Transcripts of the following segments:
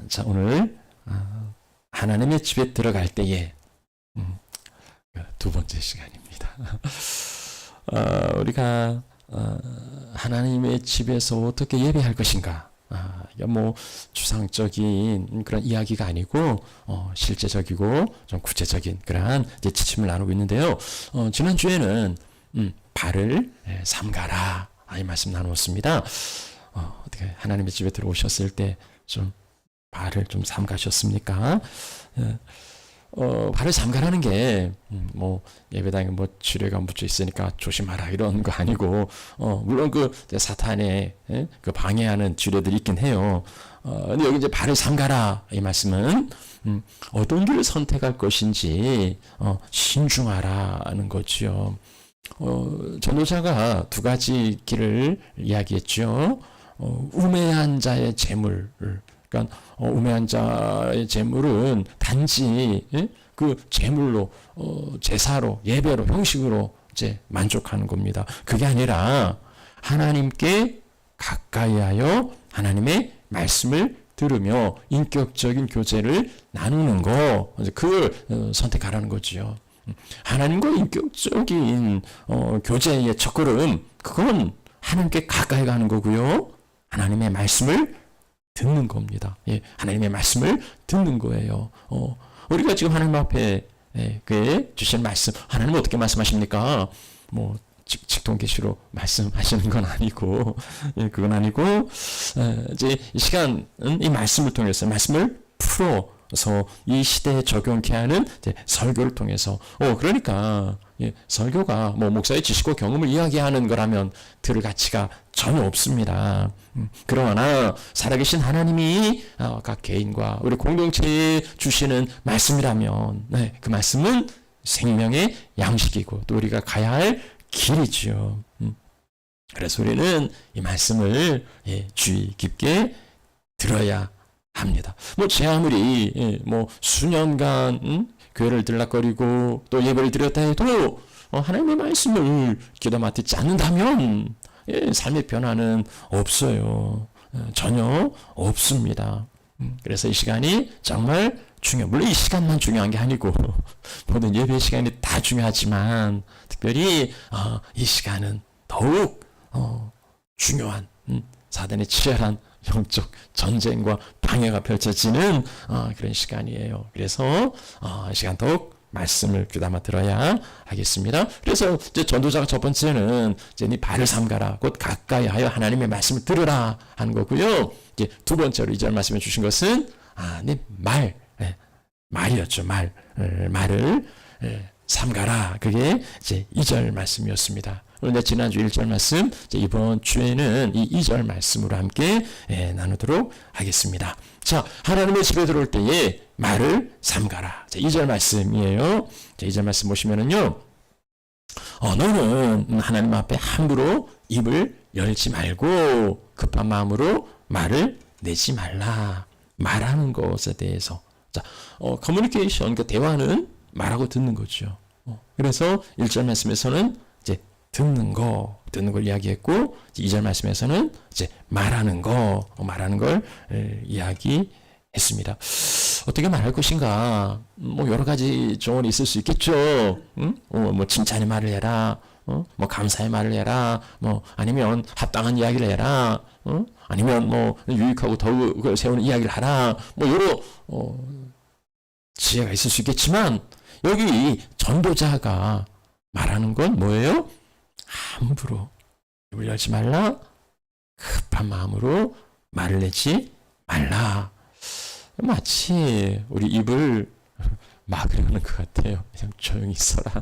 자, 오늘 하나님의 집에 들어갈 때에 두 번째 시간입니다. 우리가 하나님의 집에서 어떻게 예배할 것인가? 이게 뭐 추상적인 그런 이야기가 아니고 실제적이고 좀 구체적인 그러한 이제 지침을 나누고 있는데요. 지난 주에는 발을 삼가라 이 말씀 나누었습니다. 어떻게 하나님의 집에 들어오셨을 때 좀 발을 좀 삼가셨습니까? 발을 삼가라는 게 뭐 예배당에 뭐 지뢰가 묻혀 있으니까 조심하라 이런 거 아니고 물론 그 사탄의 그 방해하는 지뢰들이 있긴 해요. 근데 여기 이제 발을 삼가라 이 말씀은 어떤 길을 선택할 것인지 신중하라는 거지요. 전도자가 두 가지 길을 이야기했죠. 우매한 자의 재물, 그러니까 우매한 자의 재물은 단지 그 재물로 제사로 예배로 형식으로 이제 만족하는 겁니다. 그게 아니라 하나님께 가까이하여 하나님의 말씀을 들으며 인격적인 교제를 나누는 거, 그걸 선택하라는 거지요. 하나님과 인격적인 교제의 첫걸음, 그건 하나님께 가까이 가는 거고요. 하나님의 말씀을 듣는 겁니다. 예, 하나님의 말씀을 듣는 거예요. 우리가 지금 하나님 앞에 그에 주신 말씀, 하나님은 어떻게 말씀하십니까? 뭐 직통계시로 말씀하시는 건 아니고, 예, 그건 아니고 이제 이 시간은 이 말씀을 통해서 말씀을 풀어서 이 시대에 적용케 하는 이제 설교를 통해서 그러니까 예, 설교가 뭐 목사의 지식과 경험을 이야기하는 거라면 들을 가치가 전혀 없습니다. 그러나 살아계신 하나님이 각 개인과 우리 공동체에 주시는 말씀이라면 그 말씀은 생명의 양식이고 또 우리가 가야 할 길이지요. 그래서 우리는 이 말씀을 주의 깊게 들어야 합니다. 뭐 제 아무리 뭐 수년간 교회를 들락거리고 또 예배를 드렸다 해도 하나님의 말씀을 귀담아 듣지 않는다면 삶의 변화는 없어요. 전혀 없습니다. 그래서 이 시간이 정말 물론 이 시간만 중요한 게 아니고 모든 예배 시간이 다 중요하지만 특별히 이 시간은 더욱 중요한 사단의 치열한 영적 전쟁과 방해가 펼쳐지는 그런 시간이에요. 그래서 이 시간 더욱 말씀을 귀담아 들어야 하겠습니다. 그래서 이제 전도자가 첫 번째는 이제 네 발을 삼가라, 곧 가까이 하여 하나님의 말씀을 들으라 하는 거고요. 이제 두 번째로 2절 말씀해 주신 것은 네 말이었죠. 말을 삼가라. 그게 이제 2절 말씀이었습니다. 그런데 지난주 1절 말씀, 이번 주에는 이 2절 말씀으로 함께 나누도록 하겠습니다. 자, 하나님의 집에 들어올 때에 말을 삼가라. 자, 2절 말씀이에요. 자, 2절 말씀 보시면은요, 너는 하나님 앞에 함부로 입을 열지 말고 급한 마음으로 말을 내지 말라. 말하는 것에 대해서. 자, 커뮤니케이션, 그 대화는 말하고 듣는 거죠. 그래서 1절 말씀에서는 이제 듣는 걸 이야기했고, 2절 말씀에서는 이제 말하는 걸 이야기했습니다. 어떻게 말할 것인가? 뭐 여러 가지 조언이 있을 수 있겠죠. 뭐 칭찬의 말을 해라. 뭐 감사의 말을 해라. 뭐 아니면 합당한 이야기를 해라. 아니면 뭐 유익하고 더욱을 세우는 이야기를 하라. 뭐 여러 지혜가 있을 수 있겠지만 여기 전도자가 말하는 건 뭐예요? 함부로 입을 열지 말라. 급한 마음으로 말을 내지 말라. 마치 우리 입을 막으려는 것 같아요. 그냥 조용히 있어라.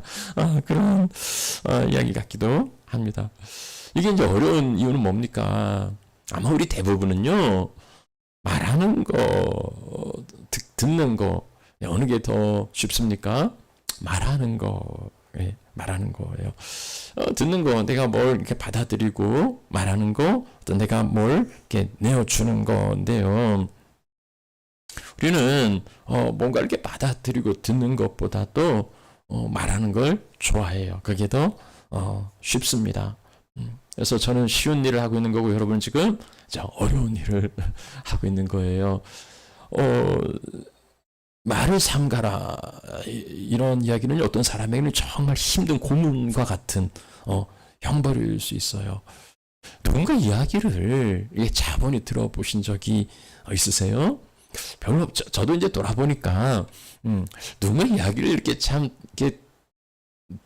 그런 이야기 같기도 합니다. 이게 이제 어려운 이유는 뭡니까? 아마 우리 대부분은요, 말하는 거, 듣는 거, 어느 게 더 쉽습니까? 말하는 거예요. 듣는 거, 내가 뭘 이렇게 받아들이고, 말하는 거, 또 내가 뭘 이렇게 내어주는 건데요. 우리는, 뭔가 이렇게 받아들이고 듣는 것보다도, 말하는 걸 좋아해요. 그게 더, 쉽습니다. 그래서 저는 쉬운 일을 하고 있는 거고, 여러분 지금 어려운 일을 하고 있는 거예요. 어, 말을 삼가라 이런 이야기는 어떤 사람에게는 정말 힘든 고문과 같은 형벌일 수 있어요. 누군가 이야기를 이게 차분히 들어보신 적이 있으세요? 별로 없죠. 저도 이제 돌아보니까 누군가 이야기를 이렇게 참 이렇게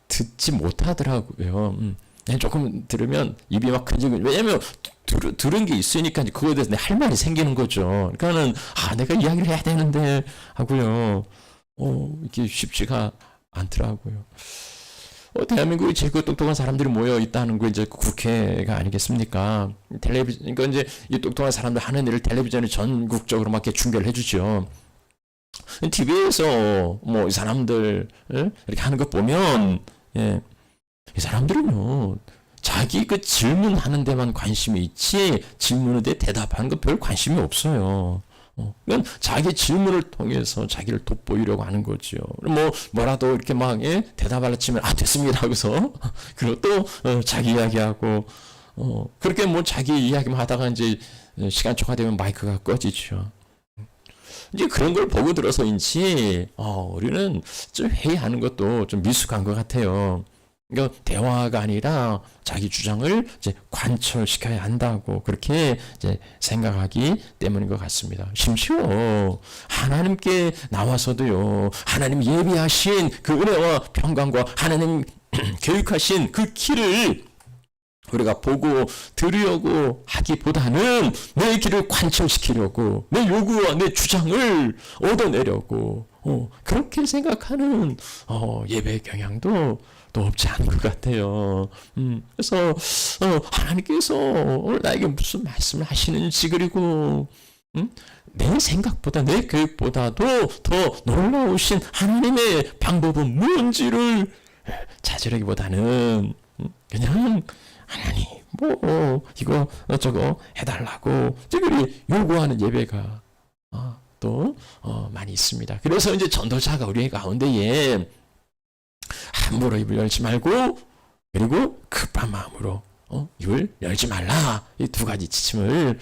듣지 못하더라고요. 그냥 조금 들으면 입이 막 근질근질. 왜냐면 들은 게 있으니까 그거에 대해서 할 말이 생기는 거죠. 그러니까는 내가 이야기를 해야 되는데 하고요. 이게 쉽지가 않더라고요. 대한민국에 제일 똑똑한 사람들이 모여 있다는 거 이제 국회가 아니겠습니까? 그러니까 이제 이 똑똑한 사람들 하는 일을 텔레비전이 전국적으로 막 이렇게 중계를 해주죠. TV에서 뭐 이 사람들 이렇게 하는 거 보면 이 사람들은요 자기 그 질문하는 데만 관심이 있지 질문에 대답하는 거 별 관심이 없어요. 그러니까 자기 질문을 통해서 자기를 돋보이려고 하는 거죠. 뭐라도 이렇게 막 대답하려 치면 됐습니다 하고서 그리고 또 자기 이야기하고 그렇게 뭐 자기 이야기만 하다가 이제 시간 초과되면 마이크가 꺼지죠. 이제 그런 걸 보고 들어서인지 우리는 좀 회의하는 것도 좀 미숙한 것 같아요. 그러니까 대화가 아니라 자기 주장을 이제 관철시켜야 한다고 그렇게 이제 생각하기 때문인 것 같습니다. 심지어 하나님께 나와서도요, 하나님 예비하신 그 은혜와 평강과 하나님 교육하신 그 길을 우리가 보고 들으려고 하기보다는 내 길을 관철시키려고 내 요구와 내 주장을 얻어내려고 그렇게 생각하는 예배 경향도 또 없지 않은 것 같아요. 그래서 하나님께서 오늘 나에게 무슨 말씀을 하시는지 그리고 내 생각보다 내 계획보다도 더 놀라우신 하나님의 방법은 뭔지를 찾으려기보다는 그냥 하나님 뭐 이거 저거 해달라고 저기 요구하는 예배가 또 많이 있습니다. 그래서 이제 전도자가 우리 가운데에 함부로 입을 열지 말고 그리고 급한 마음으로 입을 열지 말라, 이 두 가지 지침을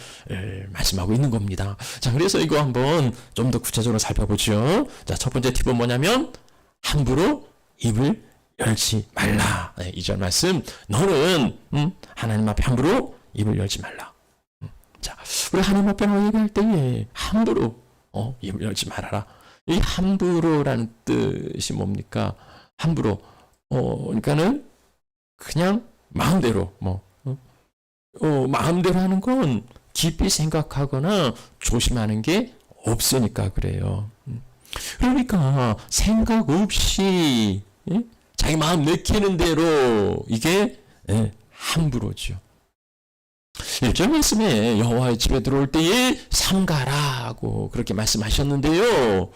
말씀하고 있는 겁니다. 자, 그래서 이거 한번 좀 더 구체적으로 살펴보죠. 자, 첫 번째 팁은 뭐냐면 함부로 입을 열지 말라. 2절 말씀, 너는 하나님 앞에 함부로 입을 열지 말라. 자, 우리 하나님 앞에 얘기할 때에 함부로 입을 열지 말아라. 이 함부로라는 뜻이 뭡니까? 함부로 그러니까는 그냥 마음대로 마음대로 하는 건 깊이 생각하거나 조심하는 게 없으니까 그래요. 그러니까 생각 없이 자기 마음 내키는 대로 이게 함부로죠. 1절 말씀에 여호와의 집에 들어올 때에 삼가라고 그렇게 말씀하셨는데요.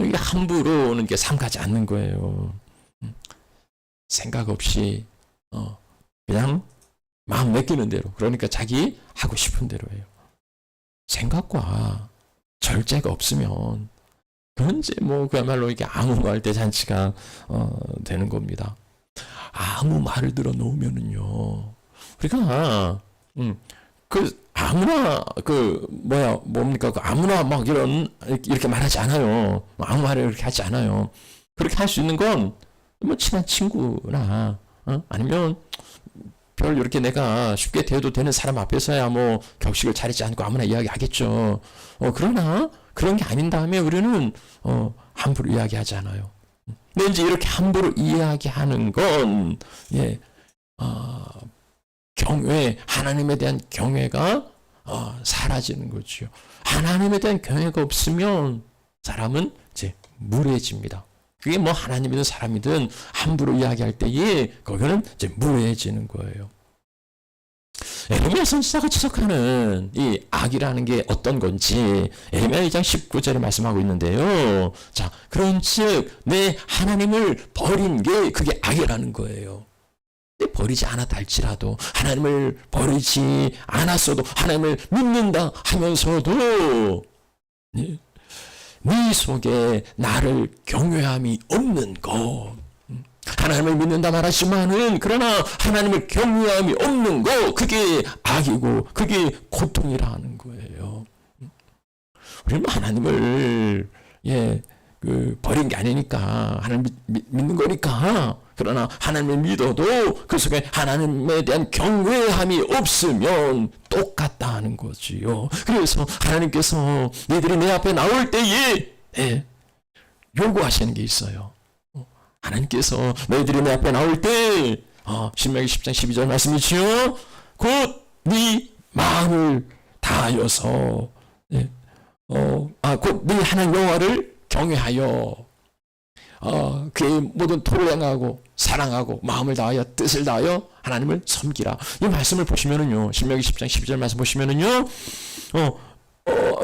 이게 함부로는 게 삼가지 않는 거예요. 생각 없이 그냥 마음 내키는 대로, 그러니까 자기 하고 싶은 대로 해요. 생각과 절제가 없으면 그건 이제 그야말로 이게 아무 말 대잔치가 되는 겁니다. 아무 말을 들어 놓으면은요, 우리가 아무나 뭡니까 아무나 막 이렇게 말하지 않아요. 아무 말을 이렇게 하지 않아요. 그렇게 할 수 있는 건 친한 친구나 아니면 별 이렇게 내가 쉽게 대해도 되는 사람 앞에서야 격식을 차리지 않고 아무나 이야기하겠죠. 그러나 그런 게 아닌 다음에 우리는 함부로 이야기하지 않아요. 근데 이제 이렇게 함부로 이야기하는 건 경외, 하나님에 대한 경외가 사라지는 거죠. 하나님에 대한 경외가 없으면 사람은 이제 무례해집니다. 그게 하나님이든 사람이든 함부로 이야기할 때에 거기는 이제 무례해지는 거예요. 에레미야 선지자가 지적하는 이 악이라는 게 어떤 건지 에레미야 2장 19절에 말씀하고 있는데요. 자, 그런즉 내 하나님을 버린 게 그게 악이라는 거예요. 버리지 않았다 할지라도, 하나님을 버리지 않았어도, 하나님을 믿는다 하면서도 네 속에 나를 경외함이 없는 것, 하나님을 믿는다 말하지만은 그러나 하나님을 경외함이 없는 것, 그게 악이고 그게 고통이라는 거예요. 우리는 하나님을 버린 게 아니니까 하나님 믿는 거니까. 그러나 하나님을 믿어도 그 속에 하나님에 대한 경외함이 없으면 똑같다 하는 거지요. 그래서 하나님께서 너희들이 내 앞에 나올 때에 요구하시는 게 있어요. 하나님께서 너희들이 내 앞에 나올 때 신명기 10장 12절 말씀이지요. 곧 네 마음을 다하여서 곧 네 하나님 여호와를 경외하여 그의 모든 토를 행하고 사랑하고 마음을 다하여 뜻을 다하여 하나님을 섬기라. 이 말씀을 보시면은요, 신명기 10장 12절 말씀 보시면은요,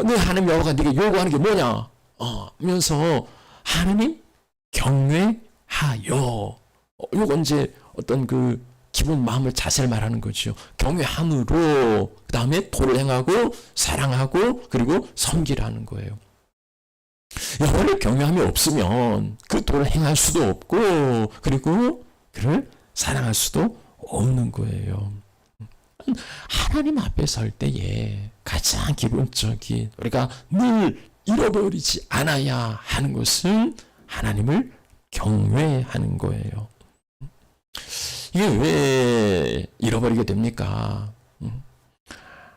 네 하나님 여호와가 네게 요구하는 게 뭐냐? 하면서 하나님 경외하여. 요건 이제 어떤 그 기본 마음을 자세를 말하는 거죠. 경외함으로 그 다음에 토를 행하고 사랑하고 그리고 섬기라는 거예요. 여호와를 경외함이 없으면 그 도를 행할 수도 없고 그리고 그를 사랑할 수도 없는 거예요. 하나님 앞에 설 때에 가장 기본적인 우리가 늘 잃어버리지 않아야 하는 것은 하나님을 경외하는 거예요. 이게 왜 잃어버리게 됩니까?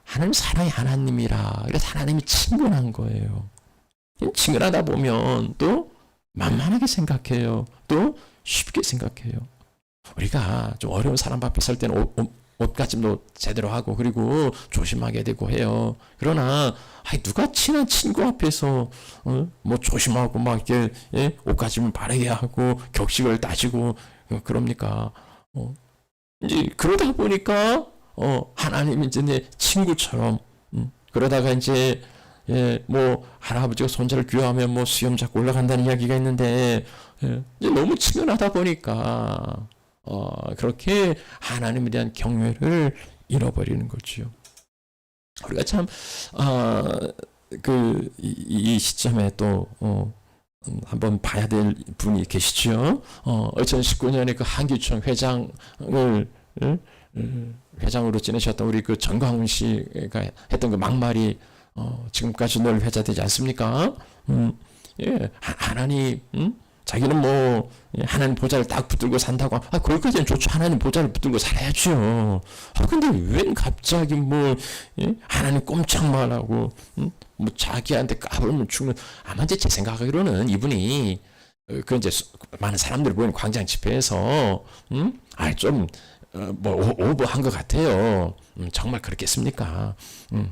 하나님 사랑의 하나님이라. 그래서 하나님이 친근한 거예요. 친근하다 보면 또 만만하게 생각해요. 또 쉽게 생각해요. 우리가 좀 어려운 사람 앞에 설 때는 옷가짐도 제대로 하고 그리고 조심하게 되고 해요. 그러나 누가 친한 친구 앞에서 뭐 조심하고 막 이렇게 옷가짐을 바르게 하고 격식을 따지고 그럽니까? 이제 그러다 보니까 하나님이 이제 내 친구처럼 그러다가 이제 뭐 할아버지가 손자를 귀여하면 뭐 수염 잡고 올라간다는 이야기가 있는데 이제 너무 친근하다 보니까 그렇게 하나님에 대한 경외를 잃어버리는 거죠. 우리가 참 이 시점에 또 한번 봐야 될 분이 계시죠. 2019년에 그 한기총 회장으로 지내셨던 우리 그 전광훈 씨가 했던 그 막말이 지금까지 늘 회자되지 않습니까? 하나님, 자기는 뭐 하나님 보좌를 딱 붙들고 산다고. 거기까지는 좋죠. 하나님 보좌를 붙들고 살아야죠. 근데 웬 갑자기 뭐 하나님 꼼짝만 하고 뭐 자기한테 까불면 죽는. 아마 이제 제 생각하기로는 이분이 그 이제 많은 사람들 보이는 광장 집회에서 좀 뭐 오버한 것 같아요. 정말 그렇겠습니까?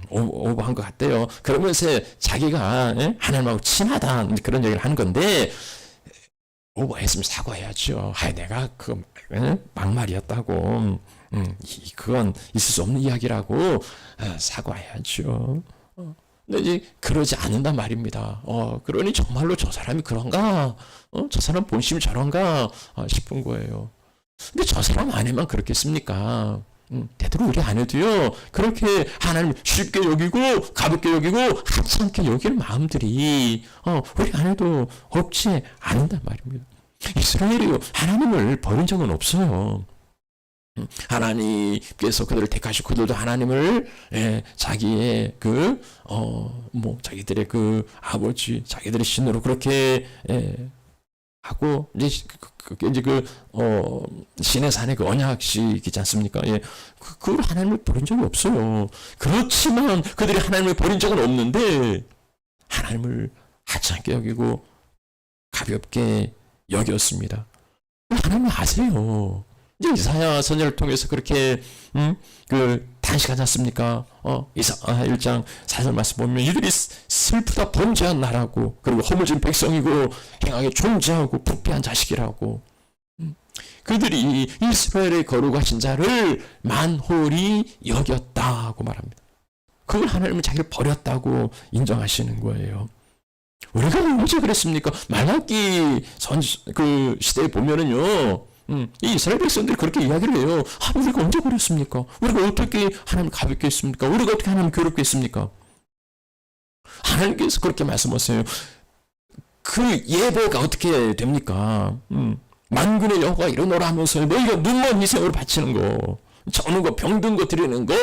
오버한 것 같대요. 그러면서 자기가 하나님하고 친하다 그런 얘기를 하는 건데 오버했으면 사과해야죠. 내가 그 막말이었다고. 그건 있을 수 없는 이야기라고 사과해야죠. 근데 이제 그러지 않는단 말입니다. 그러니 정말로 저 사람이 그런가? 저 사람 본심이 저런가? 싶은 거예요. 근데 저 사람 안에만 그렇겠습니까? 되도록 우리 안에도요, 그렇게 하나님 쉽게 여기고, 가볍게 여기고, 하찮게 여기는 마음들이, 우리 안에도 없지 않는단 말입니다. 이스라엘이 하나님을 버린 적은 없어요. 하나님께서 그들을 택하시고, 그들도 하나님을, 자기의 자기들의 그 아버지, 자기들의 신으로 그렇게, 하고, 이제 신의 산의 그 언약식이지 않습니까? 그걸 하나님을 버린 적이 없어요. 그렇지만 그들이 하나님을 버린 적은 없는데 하나님을 하찮게 여기고 가볍게 여겼습니다. 하나님 아세요. 이제 이사야 선지자를 통해서 그렇게 단식하지 않습니까? 이사야 1장 4절 말씀 보면 이들이 슬프다 범죄한 나라고 그리고 허물진 백성이고 행하게 존재하고 부패한 자식이라고. 그들이 이스라엘의 거룩하신 자를 만홀히 여겼다고 말합니다. 그걸 하나님은 자기를 버렸다고 인정하시는 거예요. 우리가 언제 그랬습니까? 말라기 그 시대에 보면은요, 이 이스라엘 백성들이 그렇게 이야기를 해요. 우리가 언제 그랬습니까? 우리가 어떻게 하나님 가볍게 했습니까? 우리가 어떻게 하나님 괴롭게 했습니까? 하나님께서 그렇게 말씀하세요. 그 예배가 어떻게 됩니까? 만군의 여호와가 이러노라 하면서 너희가 눈먼 희생으로 바치는 거, 저는 거 병든 거 드리는 거,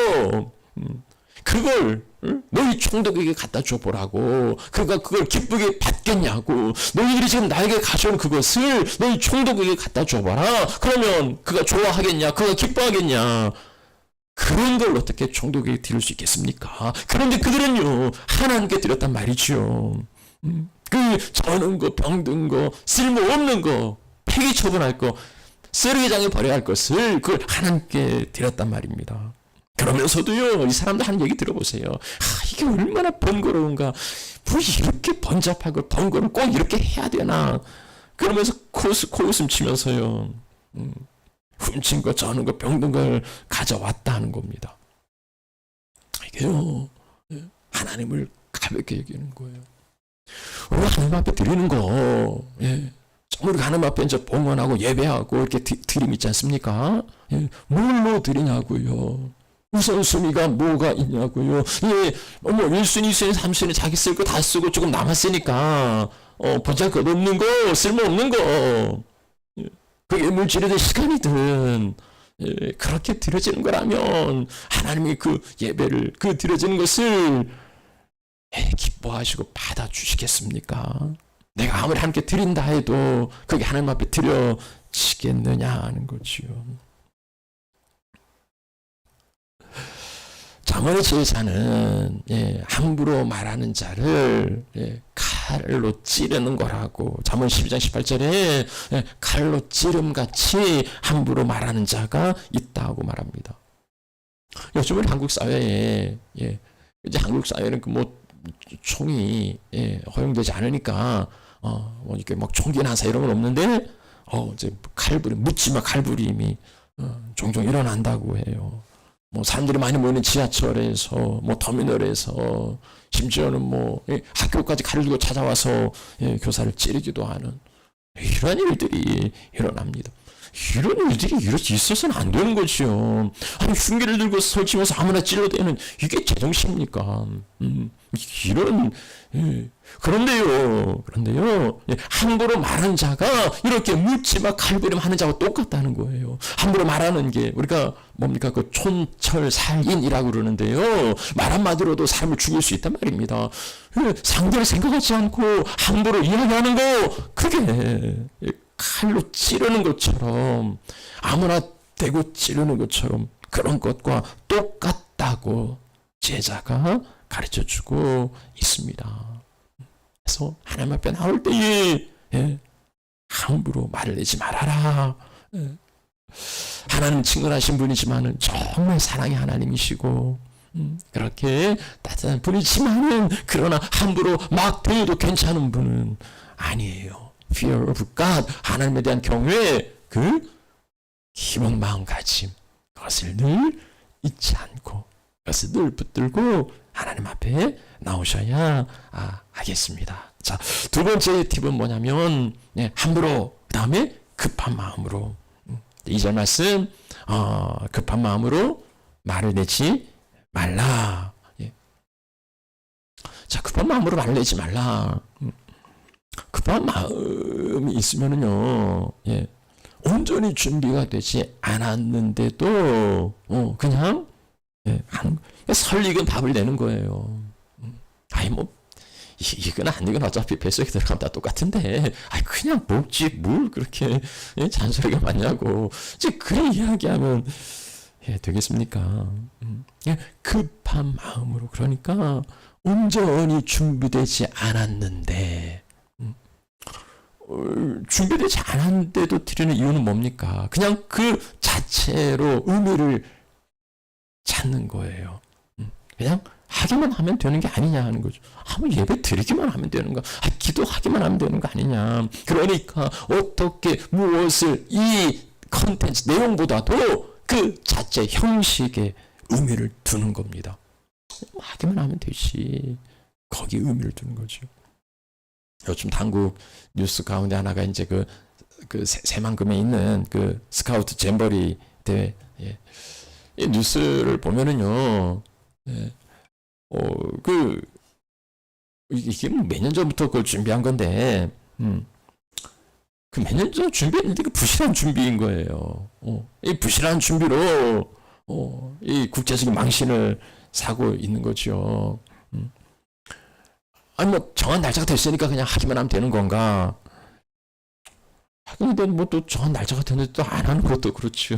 그걸 응? 너희 총독에게 갖다 줘보라고. 그가 그걸 기쁘게 받겠냐고. 너희들이 지금 나에게 가져온 그것을 너희 총독에게 갖다 줘봐라. 그러면 그가 좋아하겠냐? 그가 기뻐하겠냐? 그런 걸 어떻게 총독에게 드릴 수 있겠습니까? 그런데 그들은요, 하나님께 드렸단 말이죠. 그 저는 거, 병든 거, 쓸모없는 거, 폐기 처분할 거, 쓰레기장에 버려야 할 것을 그걸 하나님께 드렸단 말입니다. 그러면서도요, 이 사람들 하는 얘기 들어보세요. 이게 얼마나 번거로운가. 뭐 이렇게 번잡하고 번거로운 꼭 이렇게 해야 되나. 그러면서 코웃음 치면서요, 훔친 거, 저는 거, 병든 걸 가져왔다 하는 겁니다. 이게요, 하나님을 가볍게 여기는 거예요. 우리가 하나님 앞에 드리는 거, 우리가 하나님 앞에 이제 봉헌하고 예배하고 이렇게 드림 있지 않습니까? 뭘로 드리냐고요. 우선순위가 뭐가 있냐고요. 뭐 1순위, 2순위, 3순위 자기 쓸 거 다 쓰고 조금 남았으니까 보잘것없는 거, 쓸모없는 거, 그게 물질이든 시간이든 그렇게 드려지는 거라면 하나님이 그 예배를, 그 드려지는 것을 기뻐하시고 받아주시겠습니까? 내가 아무리 하나님께 드린다 해도 그게 하나님 앞에 드려지겠느냐 하는 거지요. 잠언의 제사는 함부로 말하는 자를 칼로 찌르는 거라고. 잠언 12장 18절에 칼로 찌름같이 함부로 말하는 자가 있다고 말합니다. 요즘은 한국 사회에 이제 한국 사회는 그 뭐 총이 허용되지 않으니까 뭐 이렇게 막 총기 난사 이런 건 없는데 이제 칼부림, 묻지마 칼부림이 종종 일어난다고 해요. 뭐 사람들이 많이 모이는 지하철에서, 뭐 터미널에서, 심지어는 뭐 학교까지 칼을 들고 찾아와서 교사를 찌르기도 하는 이런 일들이 일어납니다. 이런 일들이 이렇게 있어서는 안 되는 거죠. 아니, 흉기를 들고 설치면서 아무나 찔러대는 이게 제정신입니까? 이런 그런데요, 함부로 말하는 자가 이렇게 묻지마 칼부림 하는 자와 똑같다는 거예요. 함부로 말하는 게 우리가 뭡니까? 그 촌철살인이라고 그러는데요. 말 한마디로도 사람을 죽일 수 있단 말입니다. 상대를 생각하지 않고 함부로 이야기하는 거, 그게 칼로 찌르는 것처럼, 아무나 대고 찌르는 것처럼 그런 것과 똑같다고 제자가 가르쳐주고 있습니다. 그래서 하나님 앞에 나올 때에 함부로 말을 내지 말아라. 하나님 친근하신 분이지만은 정말 사랑의 하나님이시고 그렇게 따뜻한 분이지만은 그러나 함부로 막 대해도 괜찮은 분은 아니에요. Fear of God, 하나님에 대한 경외, 그 기본 마음가짐, 그것을 늘 잊지 않고 그것을 늘 붙들고 하나님 앞에 나오셔야 하겠습니다. 자, 두 번째 팁은 뭐냐면 함부로, 그 다음에 급한 마음으로. 2절 말씀, 급한 마음으로 말을 내지 말라. 자, 급한 마음으로 말을 내지 말라. 급한 마음이 있으면은요, 온전히 준비가 되지 않았는데도 그냥 설익은 답을 내는 거예요. 아이 뭐 이건 안 이건 어차피 뱃속에 들어가면 다 똑같은데, 그냥 먹지 뭘 그렇게 잔소리가 많냐고 이제 그런 이야기하면 되겠습니까? 급한 마음으로, 그러니까 온전히 준비되지 않았는데, 준비되지 않았는데도 드리는 이유는 뭡니까? 그냥 그 자체로 의미를 찾는 거예요. 그냥 하기만 하면 되는 게 아니냐 하는 거죠. 뭐 예배 드리기만 하면 되는 거, 기도하기만 하면 되는 거 아니냐. 그러니까 어떻게 무엇을 이 컨텐츠 내용보다도 그 자체 형식에 의미를 두는 겁니다. 하기만 하면 되지. 거기에 의미를 두는 거죠. 요즘 당국 뉴스 가운데 하나가 이제 그 새만금에 있는 그 스카우트 잼버리 대회. 이 뉴스를 보면은요, 이게 몇 년 전부터 그걸 준비한 건데, 그 몇 년 전 준비했는데 그 부실한 준비인 거예요. 이 부실한 준비로 이 국제적인 망신을 사고 있는 거죠. 아니 뭐 정한 날짜가 됐으니까 그냥 하기만 하면 되는 건가? 근데 뭐 또 정한 날짜가 됐는데 또 안 하는 것도 그렇죠.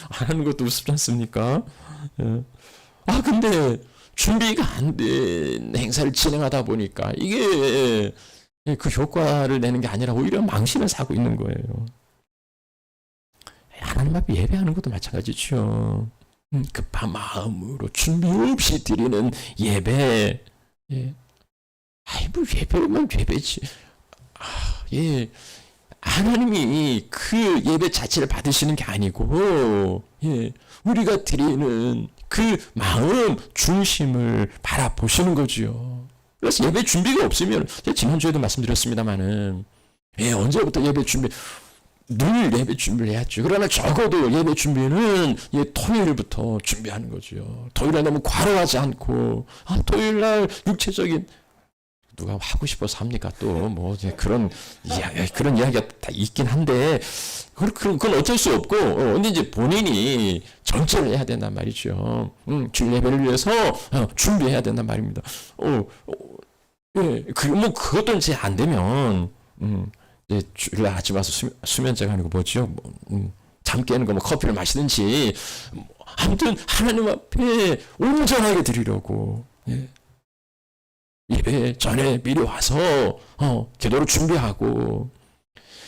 안 하는 것도 우습지 않습니까? 예. 근데 준비가 안 된 행사를 진행하다 보니까 이게 그 효과를 내는 게 아니라 오히려 망신을 사고 있는 거예요. 하나님 앞에 예배하는 것도 마찬가지죠. 급한 마음으로 준비 없이 드리는 예배. 예. 뭐 예배면 예배지. 예. 하나님이 그 예배 자체를 받으시는 게 아니고, 예. 우리가 드리는 그 마음 중심을 바라보시는 거죠. 그래서 예배 준비가 없으면, 지난주에도 말씀드렸습니다만은, 예, 언제부터 예배 준비, 늘 예배 준비를 해야죠. 그러나 적어도 예배 준비는 토요일부터 준비하는 거죠. 토요일에 너무 과로하지 않고, 토요일날 육체적인, 누가 하고 싶어서 합니까? 또, 뭐, 그런 이야기가 다 있긴 한데, 그건 어쩔 수 없고, 근데 이제 본인이 정체를 해야 된단 말이죠. 주일 예배를 위해서 준비해야 된단 말입니다. 예, 그것도 이제 안 되면, 이제 주일날 아침 와서 수면제가 아니고 뭐죠? 잠 깨는 거, 뭐 커피를 마시든지, 아무튼 하나님 앞에 온전하게 드리려고, 예. 예배 전에 미리 와서 기도를 준비하고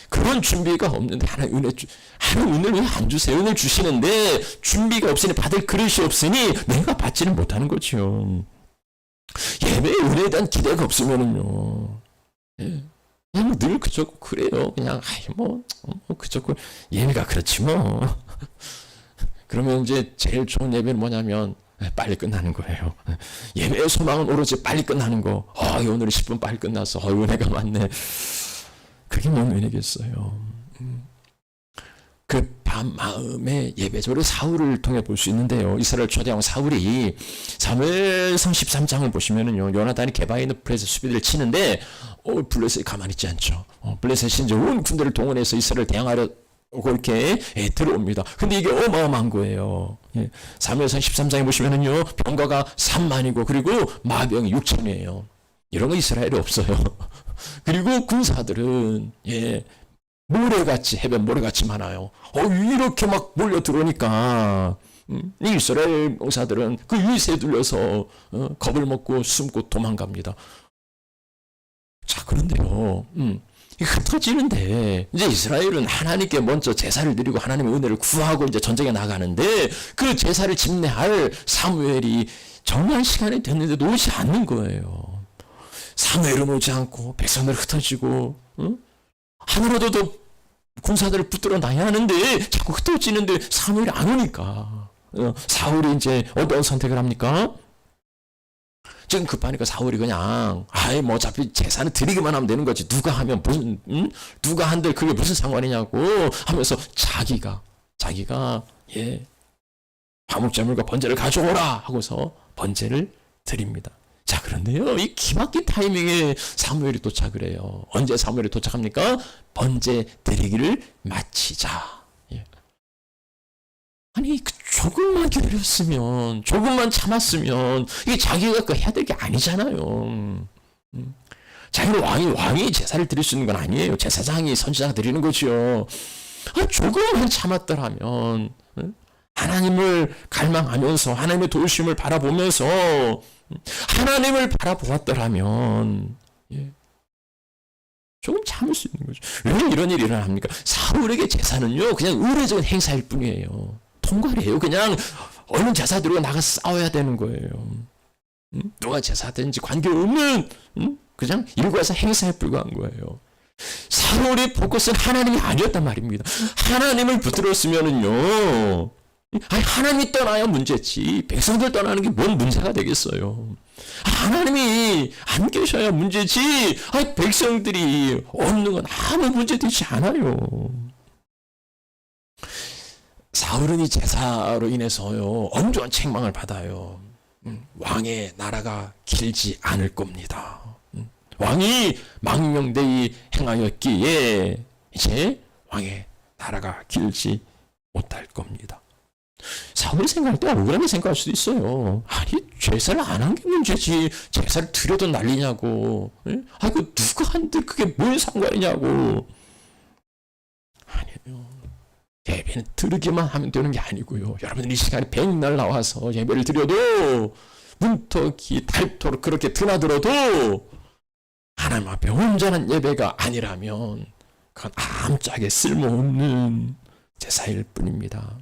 그런 준비가 없는데 하나님 은혜를 왜 안 주세요? 은혜를 주시는데 준비가 없으니 받을 그릇이 없으니 내가 받지는 못하는 거죠. 예배의 은혜에 대한 기대가 없으면은요. 예. 그냥 늘 그래요. 그냥 그저 예배가 그렇지 뭐. 그러면 이제 제일 좋은 예배는 뭐냐면 빨리 끝나는 거예요. 예배의 소망은 오로지 빨리 끝나는 거. 오늘은 10분 빨리 끝났어. 은혜가 많네. 그게 뭔 은혜겠어요. 급한 마음의 예배적으로 사울을 통해 볼 수 있는데요. 이스라엘 초대왕 사울이 사무엘상 13장을 보시면은요. 요나단이 게바에 있는 블레셋 수비들을 치는데 블레셋이 가만히 있지 않죠. 블레셋이 이제 온 군대를 동원해서 이스라엘을 대항하려 이렇게 들어옵니다. 근데 이게 어마어마한 거예요. 사무엘상 13장에 보시면은요, 병거가 3만이고, 그리고 마병이 6천이에요. 이런 거 이스라엘에 없어요. 그리고 군사들은, 모래같이, 해변 모래같이 많아요. 이렇게 막 몰려 들어오니까, 이스라엘 용사들은 그 유세에 들려서, 겁을 먹고 숨고 도망갑니다. 자, 그런데요, 흩어지는데 이제 이스라엘은 하나님께 먼저 제사를 드리고 하나님의 은혜를 구하고 이제 전쟁에 나가는데 그 제사를 집례할 사무엘이 정한 시간이 됐는데도 오지 않는 거예요. 사무엘은 오지 않고 백성들 흩어지고 하늘로도 군사들을 붙들어 놔야 하는데 자꾸 흩어지는데 사무엘이 안 오니까 사울이 이제 어떤 선택을 합니까? 지금 급하니까 사울이 그냥 뭐 어차피 제사는 드리기만 하면 되는 거지 누가 하면 무슨 누가 한들 그게 무슨 상관이냐고 하면서 자기가 화목제물과 번제를 가져오라 하고서 번제를 드립니다. 자, 그런데요, 이 기막힌 타이밍에 사무엘이 도착을 해요. 언제 사무엘이 도착합니까? 번제 드리기를 마치자. 아니, 조금만 기다렸으면, 조금만 참았으면, 이게 자기가 해야 될 게 아니잖아요. 자기는 왕이 제사를 드릴 수 있는 건 아니에요. 제사장이 선지자가 드리는 거죠. 조금만 참았더라면, 하나님을 갈망하면서, 하나님의 도우심을 바라보면서, 하나님을 바라보았더라면, 조금 참을 수 있는 거죠. 왜 이런 일이 일어납니까? 사울에게 제사는요, 그냥 의례적인 행사일 뿐이에요. 통과이에요. 그냥 얼른 제사 드리고 나가 싸워야 되는 거예요. 누가 제사든지 관계없는 그냥 일과에서 행사에 불과한 거예요. 사울의 포커스는 하나님이 아니었단 말입니다. 하나님을 붙들었으면은요, 하나님이 떠나야 문제지 백성들 떠나는 게 뭔 문제가 되겠어요. 하나님이 안 계셔야 문제지 백성들이 없는 건 아무 문제 되지 않아요. 사울은 이 제사로 인해서요, 엄중한 책망을 받아요. 왕의 나라가 길지 않을 겁니다. 왕이 망명되이 행하였기에 이제 왕의 나라가 길지 못할 겁니다. 사울이 생각할 때 억울하게 생각할 수도 있어요. 아니, 제사를 안 한 게 문제지. 제사를 드려도 난리냐고. 예? 아, 그 누가 한들 그게 뭔 상관이냐고. 아니에요. 예배는 드리기만 하면 되는 게 아니고요. 여러분들 이 시간에 백날 나와서 예배를 드려도 문턱이 닳도록 그렇게 드나들어도 하나님 앞에 온전한 예배가 아니라면 그건 아무짝에 쓸모없는 제사일 뿐입니다.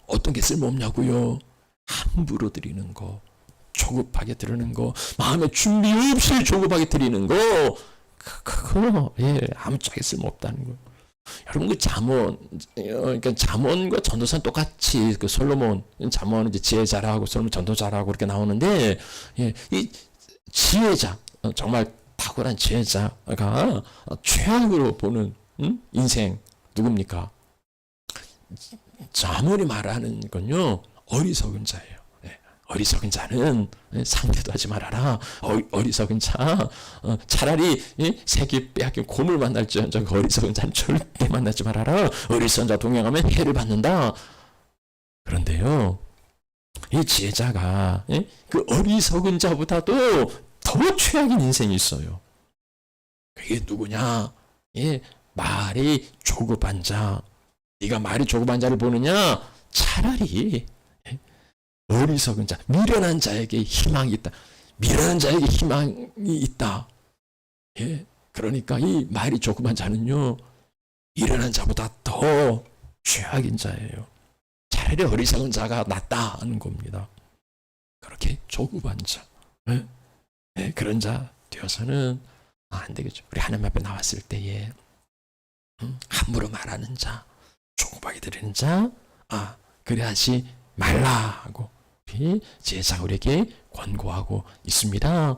어떤 게 쓸모없냐고요? 함부로 드리는 거, 조급하게 드리는 거, 마음의 준비 없이 조급하게 드리는 거, 그거 아무짝에 쓸모없다는 거예요. 여러분 그 잠언, 그러니까 잠언과 전도서는 똑같이 그 솔로몬 잠언은 이제 지혜자라고 솔로몬 전도자라고 그렇게 나오는데, 이 지혜자 정말 탁월한 지혜자가 최악으로 보는 인생 누굽니까? 잠언이 말하는 건요 어리석은 자예요. 어리석은 자는 상대도 하지 말아라. 어리석은 자 차라리 새끼 빼앗긴 곰을 만날지언정 어리석은 자는 절대 만나지 말아라. 어리석은 자 동행하면 해를 받는다. 그런데요 이 지혜자가 그 어리석은 자보다도 더 최악인 인생이 있어요. 그게 누구냐? 말이 조급한 자. 네가 말이 조급한 자를 보느냐? 차라리 어리석은 자, 미련한 자에게 희망이 있다. 미련한 자에게 희망이 있다. 그러니까 이 말이 조급한 자는요, 미련한 자보다 더 최악인 자예요. 차라리 어리석은 자가 낫다는 겁니다. 그렇게 조급한 자, 그런 자 되어서는 안 되겠죠. 우리 하나님 앞에 나왔을 때에 함부로 말하는 자, 조급하게 드리는 자, 그래야지 말라고 제사가 우리에게 권고하고 있습니다.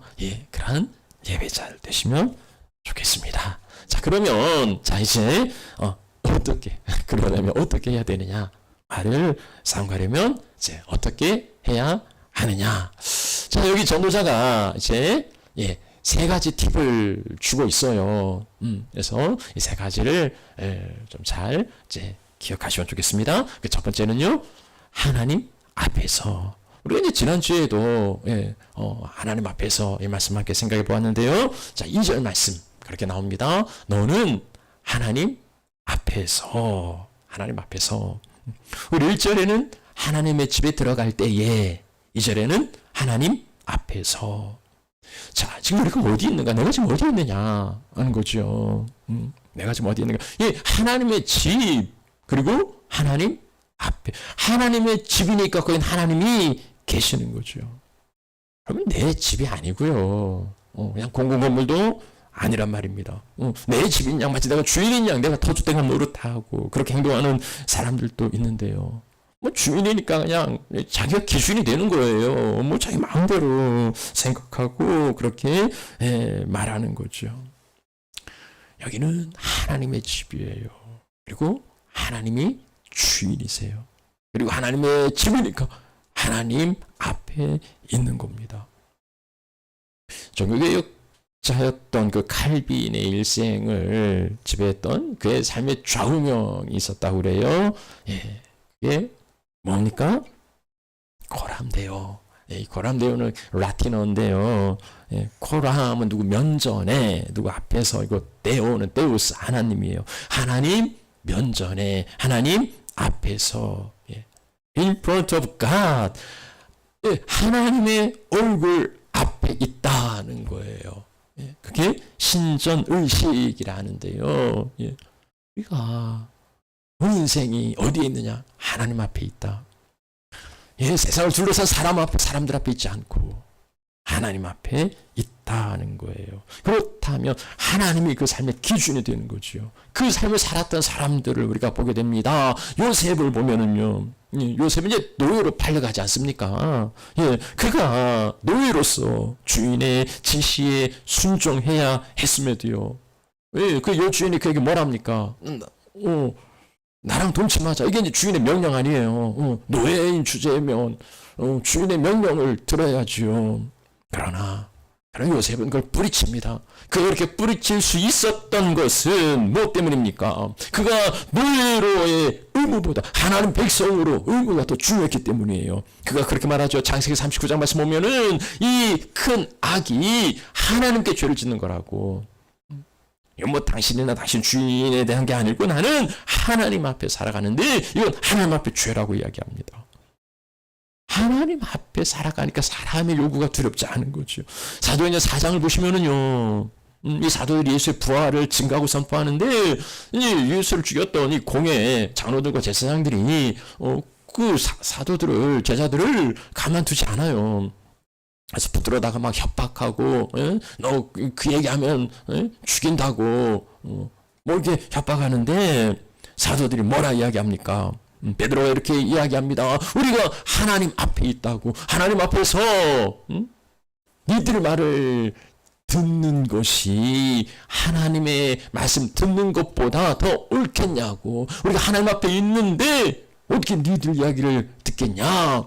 그러한 예배자 되시면 좋겠습니다. 자, 그러면 이제 어떻게 그러려면 어떻게 해야 되느냐? 말을 삼가려면 이제 어떻게 해야 하느냐? 자, 여기 전도자가 이제 세 가지 팁을 주고 있어요. 그래서 이 세 가지를 좀 잘 이제 기억하시면 좋겠습니다. 그 첫 번째는요, 하나님 앞에서. 우리가 이제 지난주에도 하나님 앞에서 이 말씀 함께 생각해 보았는데요. 자, 2절 말씀 그렇게 나옵니다. 너는 하나님 앞에서. 우리 1절에는 하나님의 집에 들어갈 때에, 2절에는 하나님 앞에서. 자, 지금 우리가 어디 있는가? 내가 지금 어디 있느냐 하는 거죠. 내가 지금 어디 있는가? 하나님의 집, 그리고 하나님 앞에. 하나님의 집이니까 거긴 하나님이 계시는 거죠. 그러면 내 집이 아니고요. 그냥 공공건물도 아니란 말입니다. 내 집인 양 마치 내가 주인인 양 내가 터줏대감 노릇하고 그렇게 행동하는 사람들도 있는데요. 뭐 주인이니까 그냥 자기가 기준이 되는 거예요. 뭐 자기 마음대로 생각하고 그렇게 말하는 거죠. 여기는 하나님의 집이에요. 그리고 하나님이 주인이세요. 그리고 하나님의 집이니까 하나님 앞에 있는 겁니다. 종교개혁자였던 그 칼빈의 일생을 지배했던 그의 삶의 좌우명이 있었다고 그래요. 그게 뭡니까? 코람데오. 이 코람데오는 라틴어인데요. 코람은 누구 면전에, 누구 앞에서, 이거 데오는 데우스 하나님이에요. 하나님 면전에, 하나님 앞에서, in front of God, 하나님의 얼굴 앞에 있다는 거예요. 그게 신전의식이라는데요. 우리가 우리 인생이 어디에 있느냐? 하나님 앞에 있다. 세상을 둘러싼 사람들 앞에 있지 않고 하나님 앞에 있다는 거예요. 그렇다면 하나님이 그 삶의 기준이 되는 거죠. 그 삶을 살았던 사람들을 우리가 보게 됩니다. 요셉을 보면은요, 요셉은 이제 노예로 팔려가지 않습니까? 그가 노예로서 주인의 지시에 순종해야 했음에도요, 그 요주인이 그에게 뭐랍니까? 나랑 동침하자. 이게 이제 주인의 명령 아니에요. 노예인 주제면 주인의 명령을 들어야지요. 그러나 그럼 요셉은 그걸 뿌리칩니다. 그렇게 뿌리칠 수 있었던 것은 무엇 때문입니까? 그가 노예로의 의무보다 하나님 백성으로 의무가 더 중요했기 때문이에요. 그가 그렇게 말하죠. 창세기 39장 말씀 보면은 이 큰 악이 하나님께 죄를 짓는 거라고. 이건 뭐 당신이나 당신 주인에 대한 게 아니고 나는 하나님 앞에 살아가는데 이건 하나님 앞에 죄라고 이야기합니다. 하나님 앞에 살아가니까 사람의 요구가 두렵지 않은 거죠. 사도행전 4장을 보시면은요, 이 사도들이 예수의 부활을 증거하고 선포하는데, 이 예수를 죽였던 이 공회 장로들과 제사장들이, 그 사도들을, 제자들을 가만두지 않아요. 그래서 붙들어다가 막 협박하고, 너 그 얘기하면 죽인다고, 뭐 이렇게 협박하는데, 사도들이 뭐라 이야기합니까? 베드로가 이렇게 이야기합니다. 우리가 하나님 앞에 있다고. 하나님 앞에서 니들 말을 듣는 것이 하나님의 말씀 듣는 것보다 더 옳겠냐고. 우리가 하나님 앞에 있는데 어떻게 니들 이야기를 듣겠냐.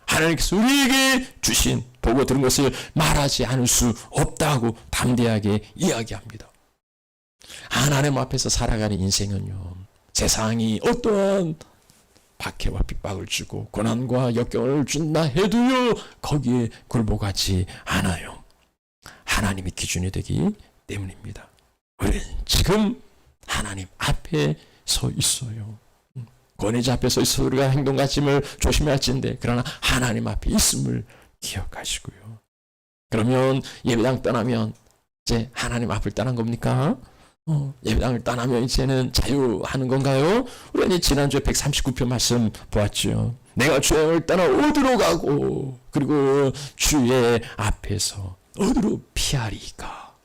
하나님께서 우리에게 주신 보고 들은 것을 말하지 않을 수 없다고 담대하게 이야기합니다. 하나님 앞에서 살아가는 인생은요, 세상이 어떠한 박해와 핍박을 주고 고난과 역경을 준다 해도요, 거기에 굴복하지 않아요. 하나님이 기준이 되기 때문입니다. 우리는 지금 하나님 앞에 서 있어요. 권위자 앞에 서 있어 우리가 행동 가짐을 조심해야 할진데, 그러나 하나님 앞에 있음을 기억하시고요. 그러면 예배당 떠나면 이제 하나님 앞을 떠난 겁니까? 예배당을 떠나면 이제는 자유하는 건가요? 우리가 지난주에 139편 말씀 보았죠. 내가 주의 떠나 어디로 가고, 그리고 주의 앞에서 어디로 피하리까?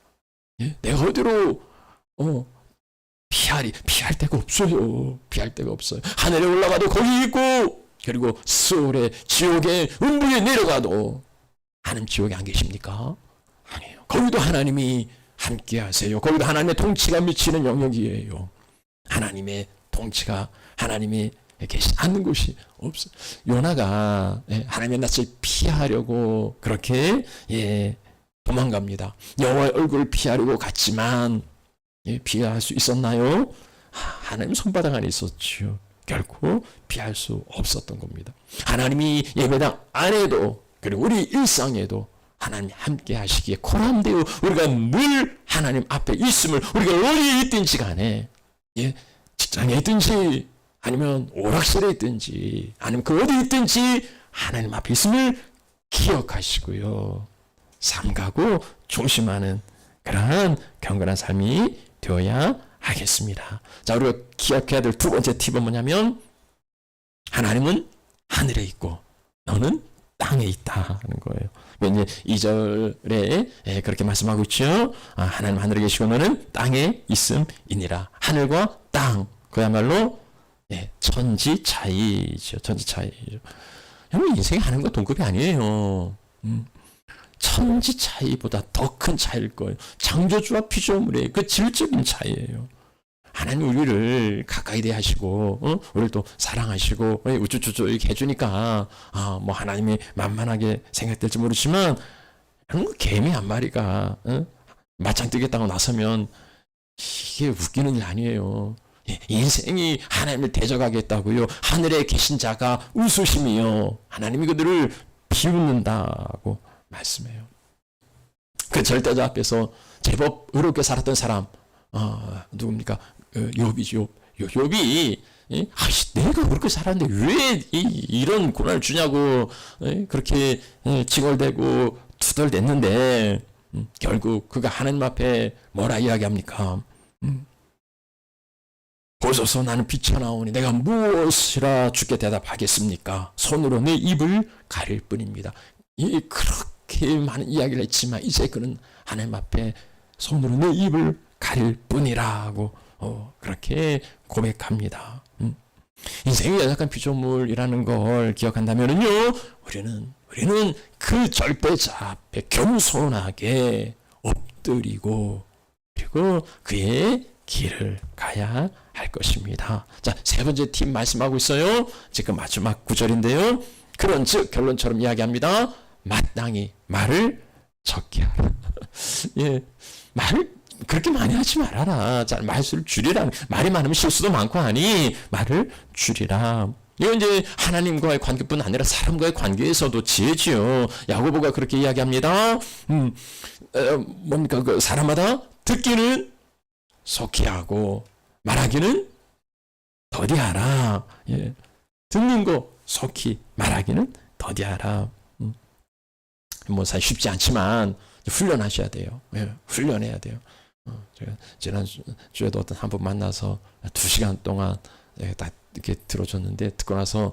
예? 내가 어디로 피할 데가 없어요. 피할 데가 없어요. 하늘에 올라가도 거기 있고, 그리고 스올에 지옥에 음부에 내려가도 하나님 지옥에 안 계십니까? 아니에요. 거기도 하나님이 함께 하세요. 거기도 하나님의 통치가 미치는 영역이에요. 하나님의 통치가, 하나님이 계시지 않는 곳이 없어요. 요나가 하나님의 낯을 피하려고 그렇게 도망갑니다. 여호와의 얼굴을 피하려고 갔지만 피할 수 있었나요? 하나님 손바닥 안에 있었죠. 결코 피할 수 없었던 겁니다. 하나님이 예배당 안에도, 그리고 우리 일상에도 하나님 함께 하시기에 코람되어 우리가 늘 하나님 앞에 있음을, 우리가 어디에 있든지 간에, 직장에 있든지 아니면 오락실에 있든지 아니면 그 어디에 있든지 하나님 앞에 있음을 기억하시고요, 삼가고 조심하는 그러한 경건한 삶이 되어야 하겠습니다. 자, 우리가 기억해야 될 두 번째 팁은 뭐냐면, 하나님은 하늘에 있고 너는 땅에 있다 하는 거예요. 이제 2절에 그렇게 말씀하고 있죠. 하나님 하늘에 계시고 너는 땅에 있음이니라. 하늘과 땅, 그야말로 천지 차이죠. 천지 차이죠. 여러분, 인생이 하늘과 동급이 아니에요. 천지 차이보다 더 큰 차이일 거예요. 창조주와 피조물의 그 질적인 차이예요. 하나님 우리를 가까이 대하시고, 우리를 또 사랑하시고, 우쭈쭈쭈 이렇게 해주니까, 뭐 하나님이 만만하게 생각될지 모르지만, 개미 한 마리가, 맞짱 뜨겠다고 나서면, 이게 웃기는 일 아니에요. 인생이 하나님을 대적하겠다고요. 하늘에 계신 자가 웃으심이요. 하나님이 그들을 비웃는다고 말씀해요. 그 절대자 앞에서 제법 의롭게 살았던 사람, 누굽니까? 욥이죠. 욥이 내가 그렇게 살았는데 왜 이런 고난을 주냐고 그렇게 징얼대고 투덜댔는데 결국 그가 하나님 앞에 뭐라 이야기합니까? 보소서 나는 비쳐나오니 내가 무엇이라 주께 대답하겠습니까? 손으로 내 입을 가릴 뿐입니다. 그렇게 많은 이야기를 했지만 이제 그는 하나님 앞에 손으로 내 입을 가릴 뿐이라고 그렇게 고백합니다. 인생이 연약한 피조물이라는 걸 기억한다면요, 우리는 그 절대자 앞에 겸손하게 엎드리고 그리고 그의 길을 가야 할 것입니다. 자, 세 번째 팁 말씀하고 있어요. 지금 마지막 구절인데요. 그런즉 결론처럼 이야기합니다. 마땅히 말을 적게 하라. 예, 말을 그렇게 많이 하지 말아라. 자, 말수를 줄이라. 말이 많으면 실수도 많고 하니 말을 줄이라. 이건 이제 하나님과의 관계뿐 아니라 사람과의 관계에서도 지혜지요. 야고보가 그렇게 이야기합니다. 뭡니까? 그 사람마다 듣기는 속히 하고 말하기는 더디하라. 예. 듣는 거 속히, 말하기는 더디하라. 뭐 사실 쉽지 않지만 훈련하셔야 돼요. 예. 훈련해야 돼요. 제가 지난주에도 어떤 한 분 만나서 2시간 동안 딱 이렇게 들어줬는데 듣고 나서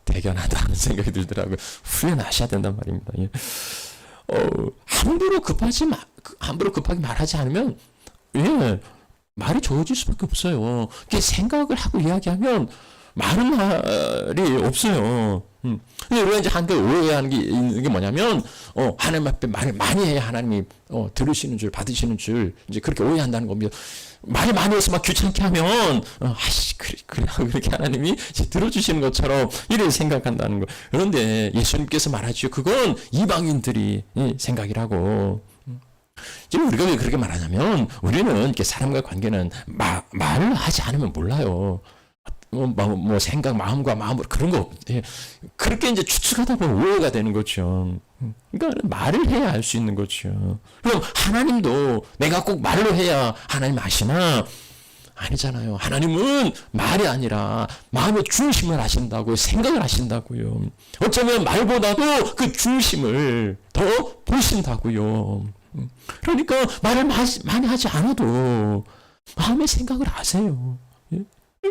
대견하다는 생각이 들더라고요. 훈련하셔야 된단 말입니다. 예. 함부로 급하게 말하지 않으면 예, 말이 좋아질 수밖에 없어요. 생각을 하고 이야기하면 많은 말이 없어요. 근데 우리가 이제 한때 오해하는 게 있는 게 뭐냐면, 하나님 앞에 말을 많이 해야 하나님이, 들으시는 줄, 받으시는 줄, 이제 그렇게 오해한다는 겁니다. 말을 많이 해서 막 귀찮게 하면, 그래, 그렇게 하나님이 이제 들어주시는 것처럼 이렇게 생각한다는 거. 그런데 예수님께서 말하죠. 그건 이방인들이 생각이라고. 지금 우리가 왜 그렇게 말하냐면, 우리는 이렇게 사람과의 관계는 말을 하지 않으면 몰라요. 생각, 마음과 마음으로 그런 거, 예. 그렇게 이제 추측하다 보면 오해가 되는 거죠. 그러니까 말을 해야 알 수 있는 거죠. 그럼 하나님도 내가 꼭 말로 해야 하나님 아시나? 아니잖아요. 하나님은 말이 아니라 마음의 중심을 아신다고요. 생각을 아신다고요. 어쩌면 말보다도 그 중심을 더 보신다고요. 그러니까 말을 많이 하지 않아도 마음의 생각을 아세요.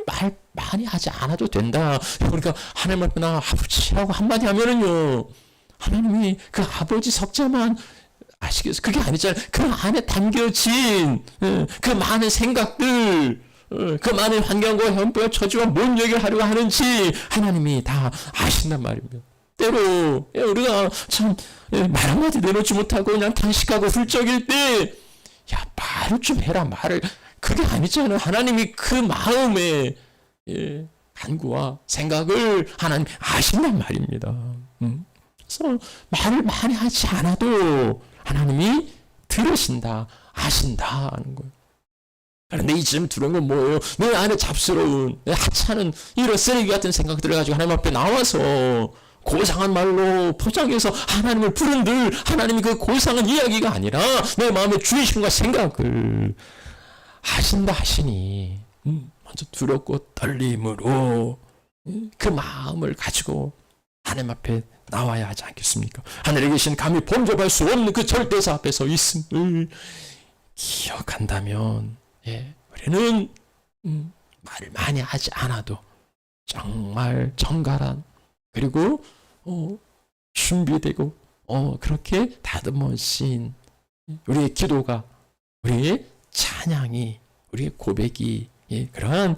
말 많이 하지 않아도 된다. 그러니까 하나님 앞에 나 아버지라고 한마디 하면은요, 하나님이 그 아버지 석자만 아시겠어요? 그게 아니잖아요. 그 안에 담겨진 그 많은 생각들, 그 많은 환경과 형편과 처지와 뭔 얘기를 하려고 하는지 하나님이 다 아신단 말입니다. 때로 우리가 참 말 한마디 내놓지 못하고 그냥 단식하고 훌쩍일 때, 야, 말을 좀 해라. 말을. 그게 아니잖아요. 하나님이 그 마음의 간구와 생각을 하나님 아신단 말입니다. 그래서 말을 많이 하지 않아도 하나님이 들으신다, 아신다 하는 거예요. 그런데 이쯤 두려운 건 뭐예요? 내 안에 잡스러운, 내 하찮은 이런 쓰레기 같은 생각들을 가지고 하나님 앞에 나와서 고상한 말로 포장해서 하나님을 부른들 하나님이 그 고상한 이야기가 아니라 내 마음의 중심과 생각을 하신다 하시니 먼저 두렵고 떨림으로 그 마음을 가지고 하나님 앞에 나와야 하지 않겠습니까? 하늘에 계신 감히 범접할 수 없는 그 절대사 앞에서 있음을 기억한다면 우리는 말을 많이 하지 않아도 정말 정갈한 그리고 준비되고 그렇게 다듬어진 우리의 기도가 우리의 찬양이 우리의 고백이 그러한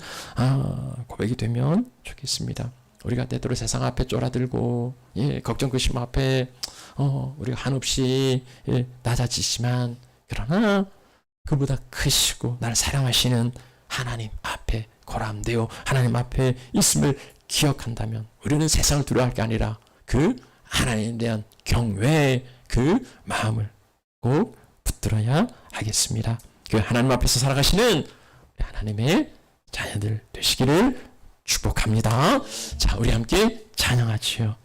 고백이 되면 좋겠습니다. 우리가 때때로 세상 앞에 쫄아들고 걱정 근심 앞에 우리가 한없이 낮아지지만 그러나 그보다 크시고 나를 사랑하시는 하나님 앞에 고람되어 하나님 앞에 있음을 기억한다면 우리는 세상을 두려워할 게 아니라 그 하나님에 대한 경외 그 마음을 꼭 붙들어야 하겠습니다. 그 하나님 앞에서 살아가시는 하나님의 자녀들 되시기를 축복합니다. 자, 우리 함께 찬양하지요.